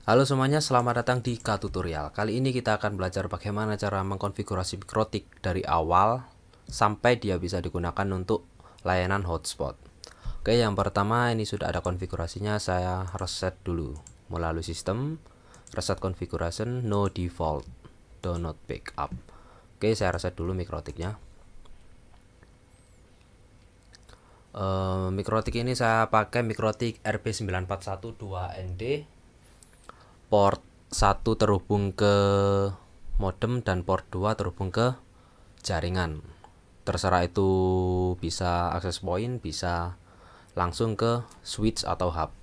Halo semuanya, selamat datang di K Tutorial. Kali ini kita akan belajar bagaimana cara mengkonfigurasi mikrotik dari awal sampai dia bisa digunakan untuk layanan hotspot. Oke, yang pertama ini sudah ada konfigurasinya, saya reset dulu. Melalui sistem, reset configuration, no default, do not backup. Oke, saya reset dulu mikrotiknya. Mikrotik ini saya pakai mikrotik RB9412ND, port 1 terhubung ke modem dan port 2 terhubung ke jaringan. Terserah itu bisa access point, bisa langsung ke switch atau hub.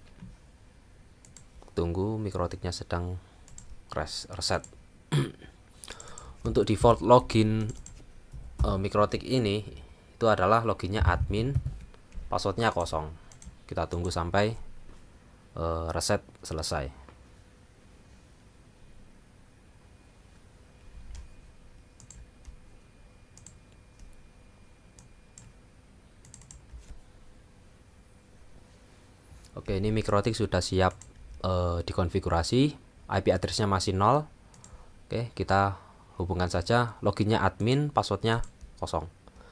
Tunggu mikrotiknya sedang reset. Untuk default login mikrotik ini itu adalah loginnya admin, passwordnya kosong. Kita tunggu sampai reset selesai. Oke, ini mikrotik sudah siap dikonfigurasi. IP addressnya masih 0. Oke, kita hubungkan saja loginnya admin, passwordnya kosong.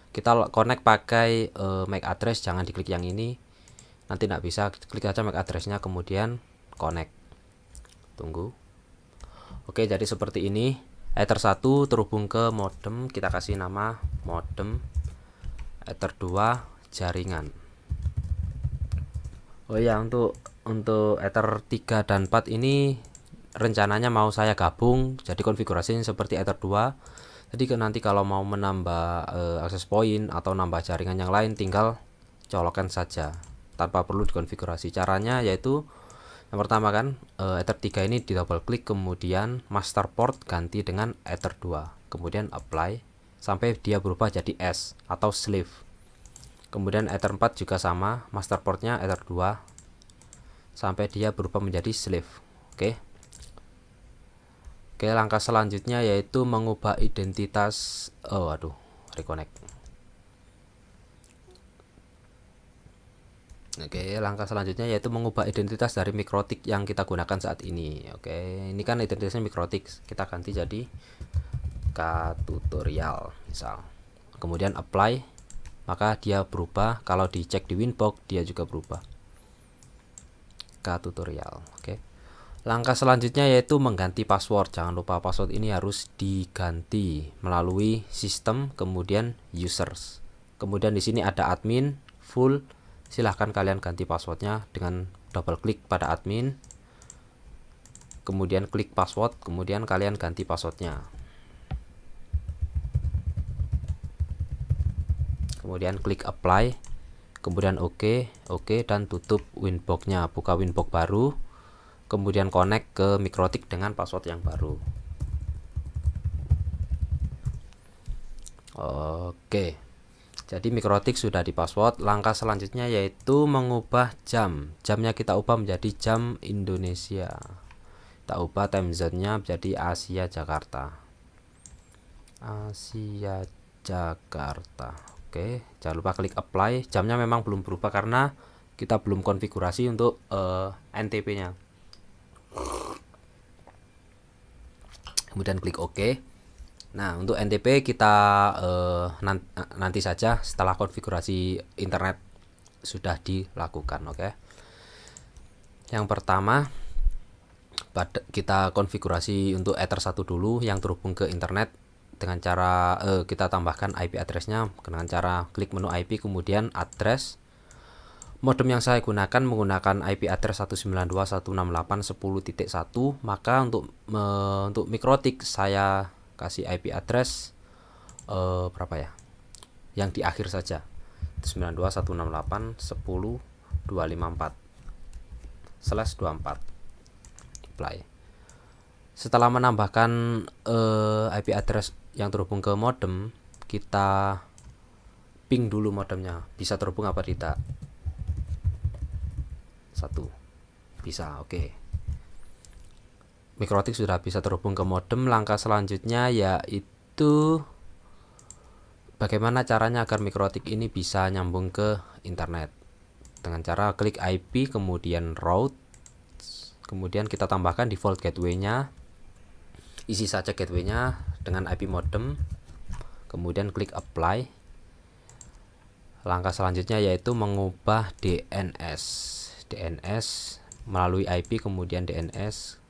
Kita connect pakai MAC address, jangan diklik yang ini, nanti tidak bisa. Klik aja MAC addressnya kemudian connect. Tunggu. Oke, jadi seperti ini. Ether 1 terhubung ke modem, kita kasih nama modem. Ether 2 jaringan. Oh ya, untuk Ether 3 dan 4 ini rencananya mau saya gabung jadi konfigurasinya seperti Ether 2. Jadi nanti kalau mau menambah access point atau nambah jaringan yang lain tinggal colokan saja tanpa perlu dikonfigurasi. Caranya yaitu yang pertama kan Ether 3 ini di double klik, kemudian master port ganti dengan Ether 2, kemudian apply sampai dia berubah jadi S atau slave. Kemudian Ether 4 juga sama, master portnya Ether 2 sampai dia berubah menjadi slave. Oke. Oke, langkah selanjutnya yaitu mengubah identitas. Reconnect. Oke, langkah selanjutnya yaitu mengubah identitas dari mikrotik yang kita gunakan saat ini. Oke, ini kan identitasnya mikrotik, kita ganti jadi K Tutorial misal. Kemudian apply, maka dia berubah. Kalau dicek di Winbox dia juga berubah. K Tutorial. Oke. Langkah selanjutnya yaitu mengganti password. Jangan lupa password ini harus diganti melalui sistem, kemudian users. Kemudian di sini ada admin, full. Silahkan kalian ganti passwordnya dengan double klik pada admin. Kemudian klik password, kemudian kalian ganti passwordnya. Kemudian klik apply, kemudian oke, dan tutup Winbox-nya. Buka Winbox baru, kemudian connect ke mikrotik dengan password yang baru. Oke, jadi mikrotik sudah di password. Langkah selanjutnya yaitu mengubah jam. Jamnya kita ubah menjadi jam Indonesia. Kita ubah time zone-nya menjadi Asia Jakarta. Asia Jakarta. Oke, jangan lupa klik apply. Jamnya memang belum berubah karena kita belum konfigurasi untuk NTP-nya. Kemudian klik OK. Nah, untuk NTP kita nanti saja setelah konfigurasi internet sudah dilakukan. Oke. Yang pertama kita konfigurasi untuk Ether 1 dulu yang terhubung ke internet dengan cara kita tambahkan IP addressnya dengan cara klik menu IP kemudian address. Modem yang saya gunakan menggunakan IP address 192.168.10.1, maka untuk mikrotik saya kasih IP address berapa ya? Yang di akhir saja. 192.168.10.254/24. Apply. Setelah menambahkan IP address yang terhubung ke modem, kita ping dulu modemnya, bisa terhubung apa tidak. 1 bisa. Oke. Mikrotik sudah bisa terhubung ke modem. Langkah selanjutnya yaitu bagaimana caranya agar mikrotik ini bisa nyambung ke internet. Dengan cara klik IP kemudian route, kemudian kita tambahkan default gateway-nya, isi saja gateway-nya dengan IP modem, kemudian klik apply. Langkah selanjutnya yaitu mengubah DNS melalui IP, kemudian DNS,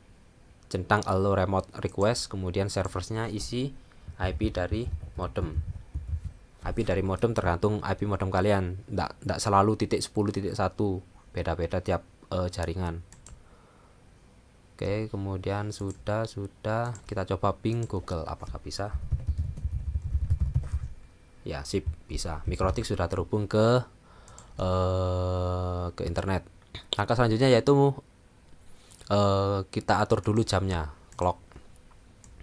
centang allow remote request, kemudian serversnya isi IP dari modem. IP dari modem tergantung IP modem kalian, nggak selalu .10.1, beda-beda tiap jaringan. Oke, kemudian sudah kita coba ping Google, apakah bisa? Ya, sip, bisa. MikroTik sudah terhubung ke internet. Langkah selanjutnya yaitu kita atur dulu jamnya, clock.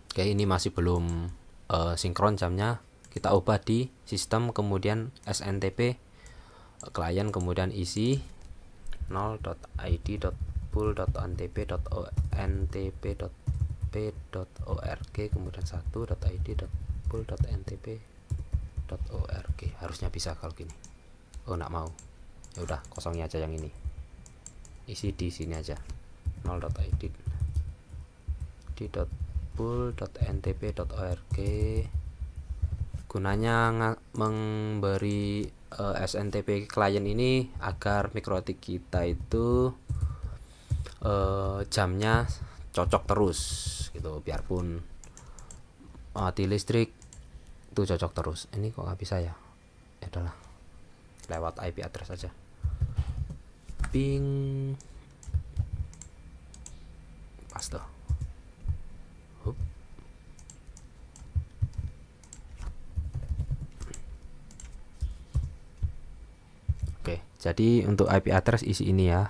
Oke, ini masih belum sinkron jamnya. Kita ubah di sistem, kemudian SNTP klien, kemudian isi 0.id.pool.ntp.ntp.p.org, kemudian 1.id.pool.ntp.org. Harusnya bisa kalau gini. Oh, enggak mau. Ya udah, kosongin aja yang ini. Isi di sini aja. 0.id.pool.ntp.org. Gunanya memberi SNTP klien ini agar MikroTik kita itu jamnya cocok terus gitu, biarpun mati listrik itu cocok terus. Ini kok nggak bisa ya? Ya udahlah, lewat IP address aja. Ping pas tuh. Oke, jadi untuk IP address isi ini ya,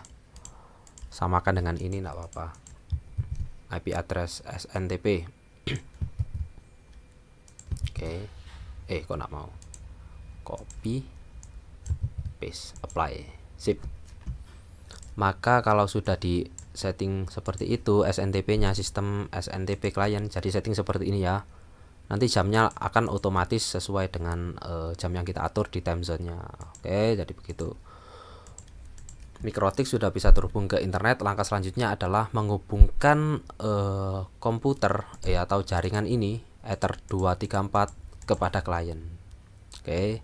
samakan dengan ini, nggak apa-apa. IP address SNTP. Oke, kok nggak mau? Copy, paste, apply, sip. Maka kalau sudah di setting seperti itu SNTP-nya, sistem SNTP klien, jadi setting seperti ini ya. Nanti jamnya akan otomatis sesuai dengan jam yang kita atur di time zone-nya. Oke, jadi begitu. MikroTik sudah bisa terhubung ke internet. Langkah selanjutnya adalah menghubungkan komputer atau jaringan ini Ether 234 kepada klien. Oke.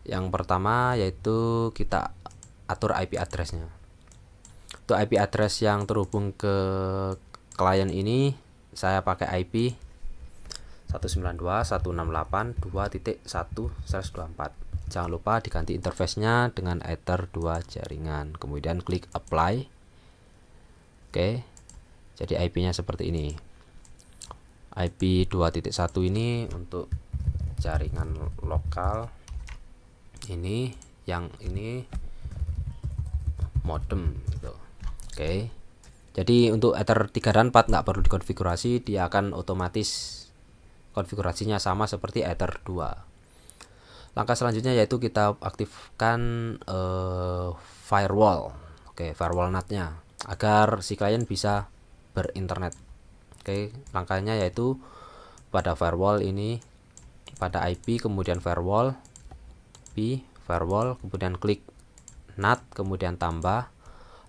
Yang pertama yaitu kita atur IP address-nya. Untuk IP address yang terhubung ke klien ini saya pakai IP 192.168.2.1/24. Jangan lupa diganti interface-nya dengan Ether 2 jaringan, kemudian klik apply. Oke, jadi IP-nya seperti ini. IP 2.1 ini untuk jaringan lokal, ini yang ini modem gitu. Oke, jadi untuk Ether 3 dan 4 nggak perlu dikonfigurasi, dia akan otomatis konfigurasinya sama seperti Ether 2. Langkah selanjutnya yaitu kita aktifkan firewall. Oke, firewall NAT-nya agar si klien bisa berinternet. Oke, langkahnya yaitu pada firewall ini, pada IP, kemudian firewall, firewall, kemudian klik NAT, kemudian tambah,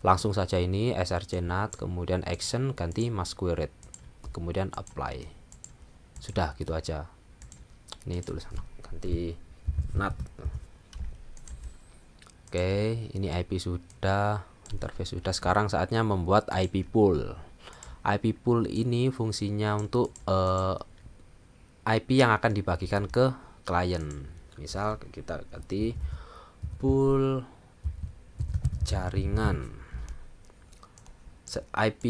langsung saja ini src NAT, kemudian action ganti masquerade, kemudian apply. Sudah, gitu aja. Ini tulisan ganti NAT. Oke, ini IP sudah, interface sudah. Sekarang saatnya membuat IP pool. IP pool ini fungsinya untuk IP yang akan dibagikan ke klien. Misal kita ganti pool jaringan. IP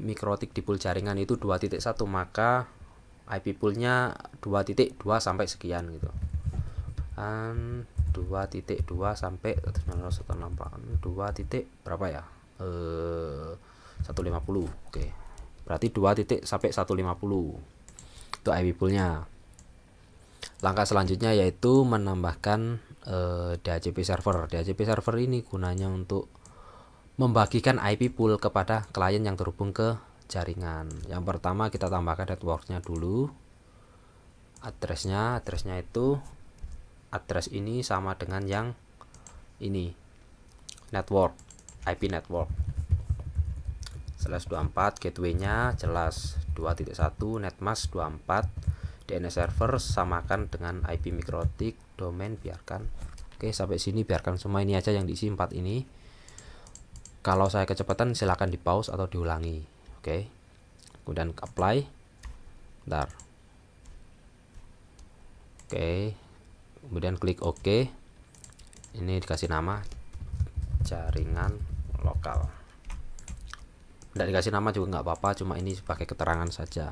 MikroTik di pool jaringan itu 2.1, maka IP poolnya 2.2 sampai sekian gitu. 2.2 sampai 2 titik berapa ya? 150. Oke. Berarti 2 titik sampai 150. Itu IP poolnya. Langkah selanjutnya yaitu menambahkan DHCP server. DHCP server ini gunanya untuk membagikan IP pool kepada klien yang terhubung ke jaringan. Yang pertama kita tambahkan networknya dulu. Addressnya itu address ini sama dengan yang ini, network, IP network. /24 gateway-nya jelas 2.1 netmask 24 DNS server samakan dengan IP mikrotik domain biarkan. Oke, sampai sini biarkan semua ini aja yang diisi 4 ini. Kalau saya kecepatan silahkan di pause atau diulangi. Oke, kemudian apply. Bentar. Oke, kemudian klik OK. Ini dikasih nama jaringan lokal. Tidak dikasih nama juga nggak apa-apa, cuma ini sebagai keterangan saja.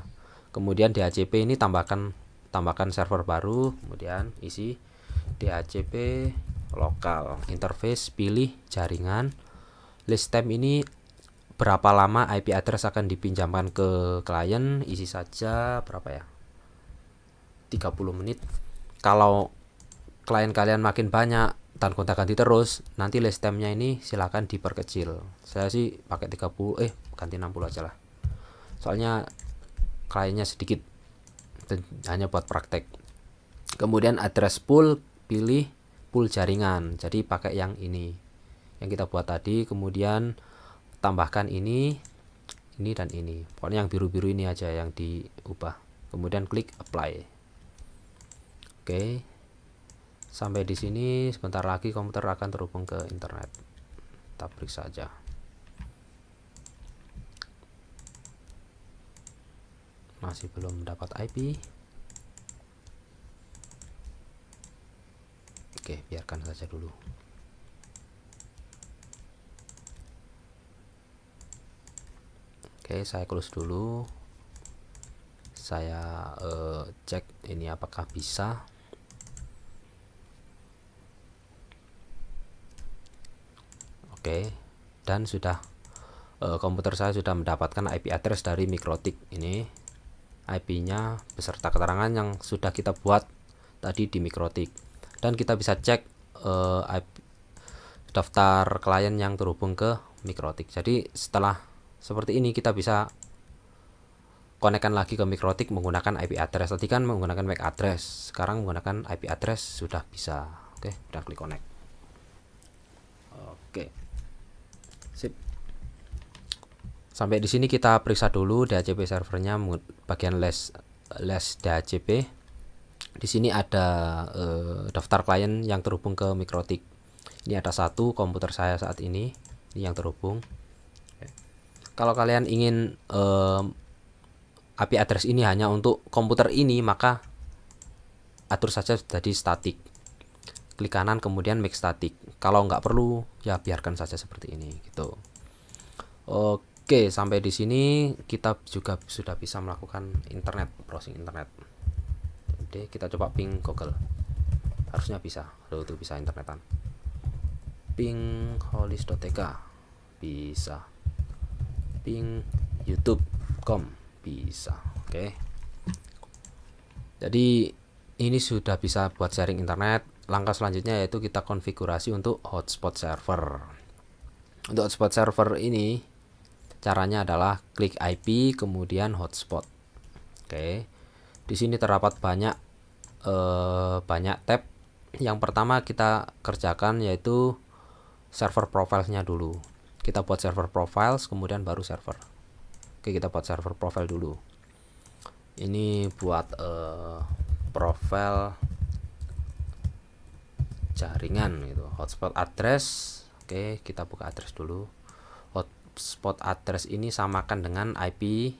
Kemudian DHCP ini tambahkan server baru, kemudian isi DHCP lokal, interface pilih jaringan, list time ini berapa lama IP address akan dipinjamkan ke klien, isi saja berapa ya, 30 menit. Kalau klien kalian makin banyak dan gonta-ganti terus, nanti list time-nya ini silahkan diperkecil. Saya sih pakai 30, ganti 60 aja lah. Soalnya kliennya sedikit dan hanya buat praktek. Kemudian address pool, pilih pool jaringan. Jadi pakai yang ini. Yang kita buat tadi, kemudian tambahkan ini dan ini. Pokoknya yang biru-biru ini aja yang diubah. Kemudian klik apply. Oke. Sampai di sini sebentar lagi komputer akan terhubung ke internet. Kita periksa saja. Masih belum dapat IP. Oke, biarkan saja dulu. Oke, saya close dulu. Saya cek ini apakah bisa. Oke, dan sudah komputer saya sudah mendapatkan IP address dari mikrotik ini. IP-nya beserta keterangan yang sudah kita buat tadi di mikrotik. Dan kita bisa cek daftar klien yang terhubung ke mikrotik. Jadi setelah seperti ini kita bisa konekkan lagi ke mikrotik menggunakan IP address. Tadi kan menggunakan MAC address, sekarang menggunakan IP address sudah bisa. Oke, udah klik connect. Oke, sip. Sampai di sini kita periksa dulu DHCP servernya bagian list DHCP. Di sini ada daftar klien yang terhubung ke mikrotik. Ini ada satu komputer saya saat ini yang terhubung. Kalau kalian ingin IP address ini hanya untuk komputer ini, maka atur saja jadi static. Klik kanan kemudian make static. Kalau nggak perlu ya biarkan saja seperti ini gitu. Oke, sampai di sini kita juga sudah bisa melakukan internet, browsing internet. Oke, kita coba ping Google. Harusnya bisa. Itu bisa internetan. Ping holis.tk bisa. Ping youtube.com bisa. Oke. Jadi ini sudah bisa buat sharing internet. Langkah selanjutnya yaitu kita konfigurasi untuk hotspot server. Untuk hotspot server ini caranya adalah klik IP kemudian hotspot. Oke. Di sini terdapat banyak tab. Yang pertama kita kerjakan yaitu server profile-nya dulu. Kita buat server profiles kemudian baru server. Oke, kita buat server profile dulu. Ini buat profile jaringan gitu, hotspot address. Oke, kita buka address dulu. Hotspot address ini samakan dengan IP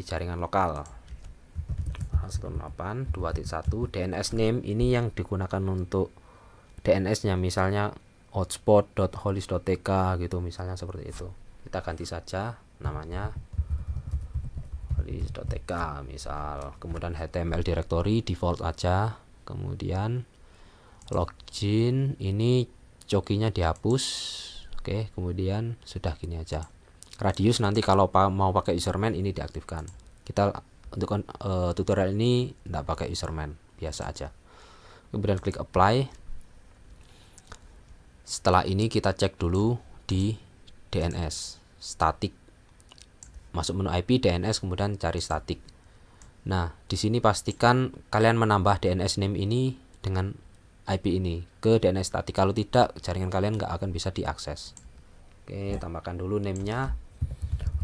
jaringan lokal 108.2.1. DNS name ini yang digunakan untuk DNS-nya, misalnya hotspot.holis.tk gitu, misalnya seperti itu. Kita ganti saja namanya holis.tk misal. Kemudian HTML directory default aja. Kemudian login ini cokinya dihapus. Oke, kemudian sudah gini aja. Radius nanti kalau mau pakai userman ini diaktifkan. Kita untuk tutorial ini tidak pakai userman, biasa aja. Kemudian klik apply. Setelah ini kita cek dulu di DNS static. Masuk menu IP DNS kemudian cari static. Nah, di sini pastikan kalian menambah DNS name ini dengan IP ini ke DNS static. Kalau tidak, jaringan kalian nggak akan bisa diakses. Oke, tambahkan dulu name-nya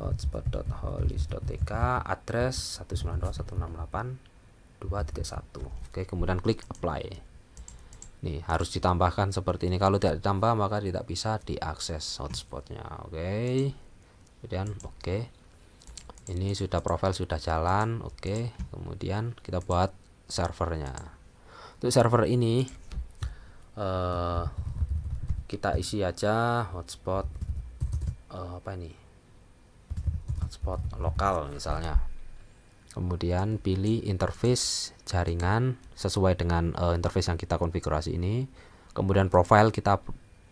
hotspot.holis.tk, address 192.168.2.1. Oke, kemudian klik apply. Nih, harus ditambahkan seperti ini. Kalau tidak ditambah maka tidak bisa diakses hotspotnya. Oke. Kemudian oke. Ini sudah profil sudah jalan. Oke. Kemudian kita buat servernya. Untuk server ini kita isi aja hotspot apa ini? Hotspot lokal misalnya. Kemudian pilih interface jaringan sesuai dengan interface yang kita konfigurasi ini. Kemudian profile kita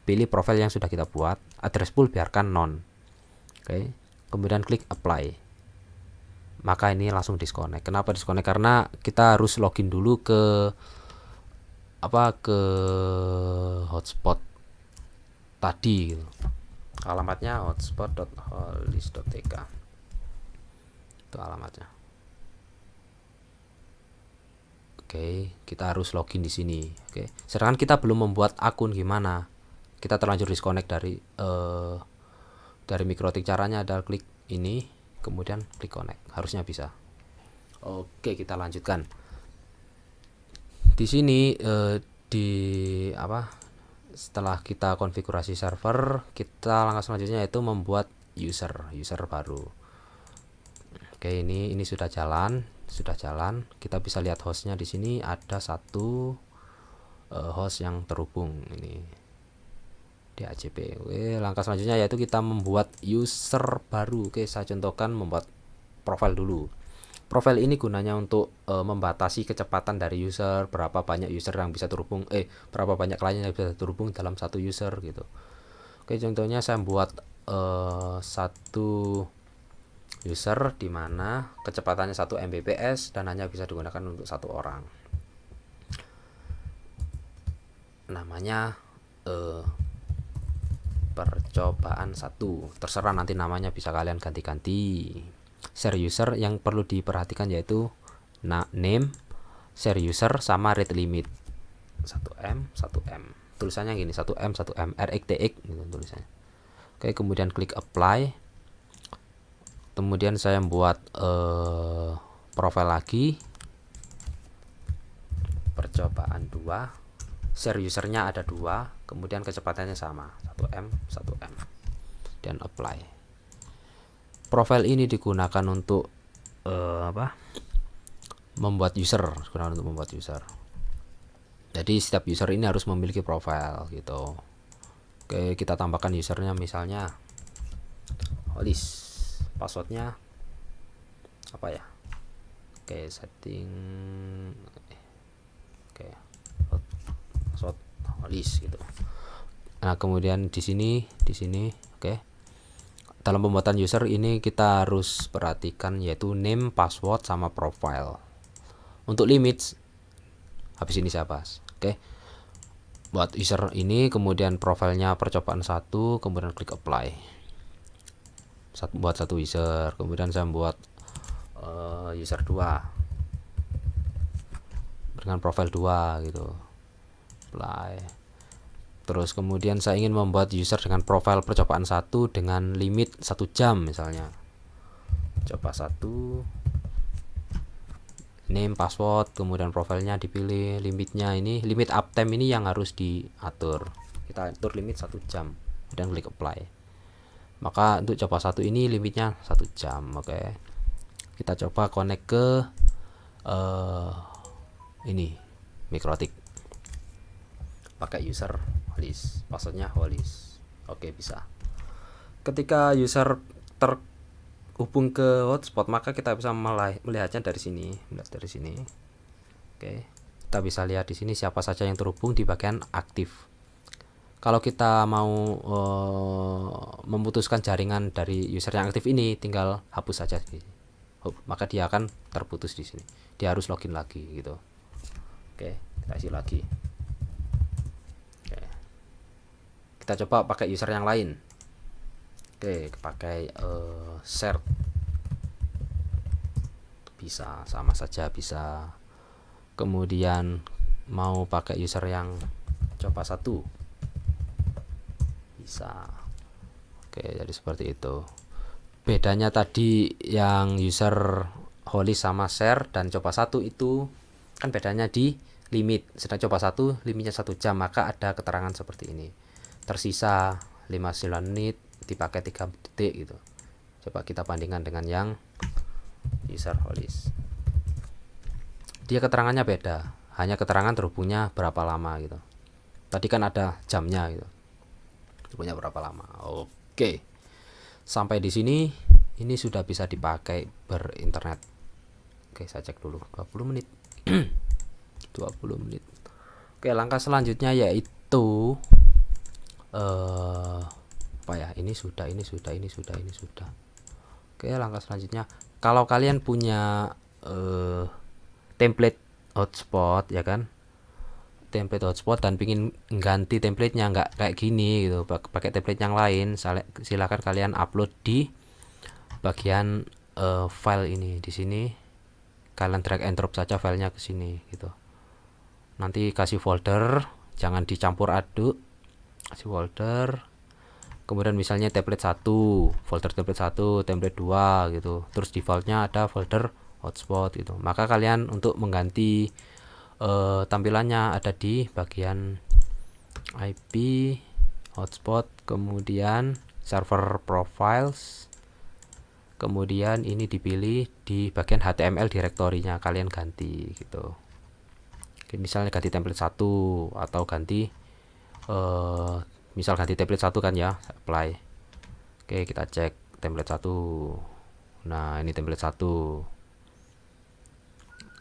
pilih profile yang sudah kita buat. Address pool biarkan none. Oke. Kemudian klik apply. Maka ini langsung disconnect. Kenapa disconnect? Karena kita harus login dulu ke ke hotspot tadi gitu. Alamatnya hotspot.holis.tk. Itu alamatnya. Oke, kita harus login di sini. Oke. Sedangkan kita belum membuat akun, gimana? Kita terlanjur disconnect dari Mikrotik. Caranya adalah klik ini, kemudian klik connect. Harusnya bisa. Oke, kita lanjutkan. Di sini setelah kita konfigurasi server, kita langkah selanjutnya yaitu membuat user baru. Oke, ini sudah jalan. Kita bisa lihat hostnya di sini ada satu host yang terhubung ini di DHCP. Oke, langkah selanjutnya yaitu kita membuat user baru. Oke, saya contohkan membuat profile dulu. Profile ini gunanya untuk membatasi kecepatan dari user, berapa banyak user yang bisa terhubung, berapa banyak klien yang bisa terhubung dalam satu user gitu. Oke, contohnya saya buat satu user di mana kecepatannya 1 Mbps dan hanya bisa digunakan untuk satu orang. Namanya percobaan 1. Terserah nanti namanya bisa kalian ganti-ganti. Share user yang perlu diperhatikan yaitu name, share user sama rate limit 1M. Tulisannya gini, 1M RXTX gitu tulisannya. Oke, kemudian klik apply. Kemudian saya membuat profile lagi, percobaan 2. Share usernya ada 2, kemudian kecepatannya sama 1M dan apply. Profile ini digunakan untuk membuat user, jadi setiap user ini harus memiliki profile gitu. Oke, kita tambahkan usernya misalnya Holis. Passwordnya apa ya? Oke, setting password Holis gitu. Nah, kemudian di sini oke. Dalam pembuatan user ini kita harus perhatikan yaitu name, password sama profile. Untuk limits habis ini saya bahas. Oke. Buat user ini, kemudian profilnya percobaan 1, kemudian klik apply. Buat satu user, kemudian saya buat user 2 dengan profil 2 gitu. Apply. Terus kemudian saya ingin membuat user dengan profil percobaan 1 dengan limit 1 jam misalnya. Coba 1, name, password, kemudian profilnya dipilih, limitnya ini, limit uptime ini yang harus diatur. Kita atur limit 1 jam, dan klik apply. Maka untuk coba 1 ini limitnya 1 jam. Oke. Kita coba connect ke ini Mikrotik. Pakai user Holis, passwordnya Holis. Oke, bisa. Ketika user terhubung ke hotspot, maka kita bisa melihatnya dari sini, Oke, kita bisa lihat di sini siapa saja yang terhubung di bagian aktif. Kalau kita mau memutuskan jaringan dari user yang aktif ini, tinggal hapus saja, maka dia akan terputus di sini. Dia harus login lagi gitu. Oke, kita isi lagi. Kita coba pakai user yang lain. Oke, pakai share. Bisa, sama saja bisa. Kemudian mau pakai user yang coba 1. Bisa. Oke, jadi seperti itu. Bedanya tadi yang user Holis sama share dan coba satu itu kan bedanya di limit. Sedang coba satu limitnya 1 jam, maka ada keterangan seperti ini. Tersisa 59 menit dipakai 3 detik gitu. Coba kita bandingkan dengan yang user Holis. Dia keterangannya beda, hanya keterangan terhubungnya berapa lama gitu. Tadi kan ada jamnya gitu. Terhubungnya berapa lama. Oke. Sampai di sini ini sudah bisa dipakai berinternet. Oke, saya cek dulu 20 menit. 20 menit. Oke, langkah selanjutnya yaitu apa ya? Ini sudah. Oke, langkah selanjutnya kalau kalian punya template hotspot ya kan, template hotspot dan pingin ganti templatenya nggak kayak gini gitu, pakai template yang lain, silakan kalian upload di bagian file ini. Di sini kalian drag and drop saja filenya ke sini gitu. Nanti kasih folder, jangan dicampur aduk, kasih folder. Kemudian misalnya template 1, folder template 1, template 2 gitu. Terus defaultnya ada folder hotspot gitu. Maka kalian untuk mengganti tampilannya ada di bagian IP hotspot, kemudian server profiles, kemudian ini dipilih di bagian HTML direktorinya kalian ganti gitu. Oke, misalnya ganti template 1 atau ganti misal ganti template 1 kan ya, apply. Oke, kita cek template 1. Nah, ini template 1.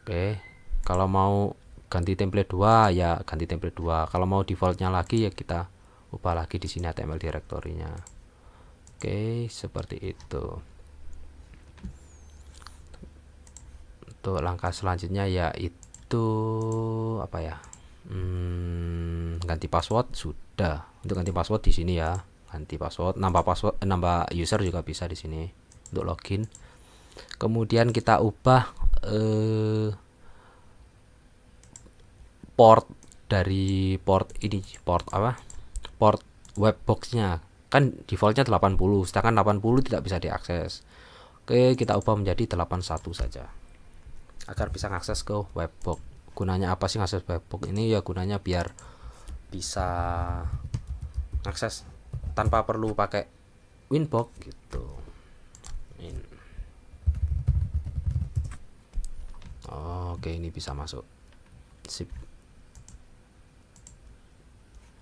Oke, kalau mau ganti template 2 ya ganti template 2. Kalau mau defaultnya lagi ya kita ubah lagi di sini HTML direktorinya. Oke, seperti itu. Untuk langkah selanjutnya yaitu apa ya? Ganti password sudah. Untuk ganti password di sini ya. Ganti password, nambah user juga bisa di sini untuk login. Kemudian kita ubah port dari port webboxnya kan defaultnya 80, sedangkan 80 tidak bisa diakses. Oke, kita ubah menjadi 81 saja agar bisa mengakses ke webbox. Gunanya apa sih ngakses webbox ini? Ya gunanya biar bisa akses tanpa perlu pakai winbox gitu. Oke, ini bisa masuk. Sip.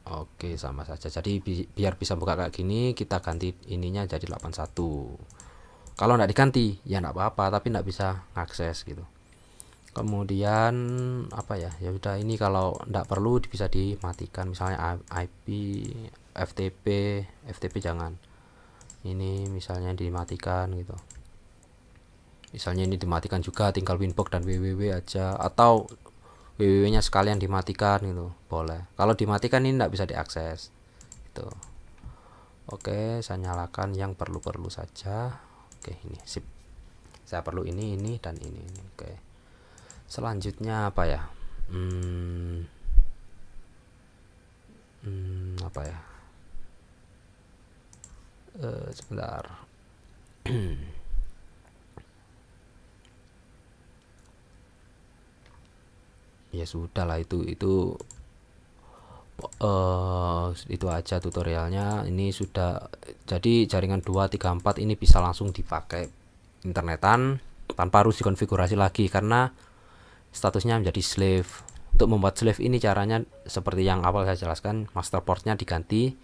Oke, sama saja. Jadi biar bisa buka kayak gini, kita ganti ininya jadi 81. Kalau nggak diganti, ya nggak apa-apa, tapi nggak bisa akses gitu. Kemudian apa ya? Ya udah, ini kalau nggak perlu bisa dimatikan. Misalnya IP, FTP jangan. Ini misalnya dimatikan gitu. Misalnya ini dimatikan juga, tinggal winbox dan www aja, atau www-nya sekalian dimatikan gitu, boleh. Kalau dimatikan ini tidak bisa diakses gitu. Oke, saya nyalakan yang perlu-perlu saja. Oke, ini sip. Saya perlu ini dan ini. Oke. Selanjutnya apa ya? Apa ya? Sebentar. Ya sudah lah, itu aja tutorialnya. Ini sudah jadi jaringan 2, 3, 4 ini bisa langsung dipakai internetan tanpa harus dikonfigurasi lagi karena statusnya menjadi slave. Untuk membuat slave ini caranya seperti yang awal saya jelaskan, master portnya diganti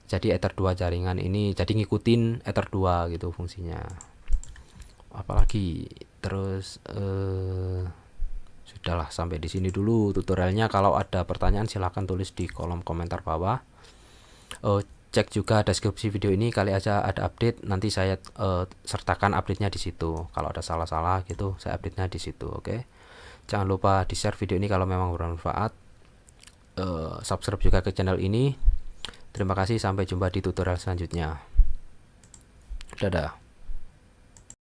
jadi Ether 2 jaringan ini, jadi ngikutin Ether 2 gitu fungsinya. Apalagi terus sudahlah, sampai di sini dulu tutorialnya. Kalau ada pertanyaan silahkan tulis di kolom komentar bawah. Cek juga deskripsi video ini, kali aja ada update, nanti saya sertakan update-nya di situ. Kalau ada salah-salah gitu, saya update-nya di situ. Oke. Jangan lupa di-share video ini kalau memang bermanfaat. Subscribe juga ke channel ini. Terima kasih, sampai jumpa di tutorial selanjutnya. Dadah.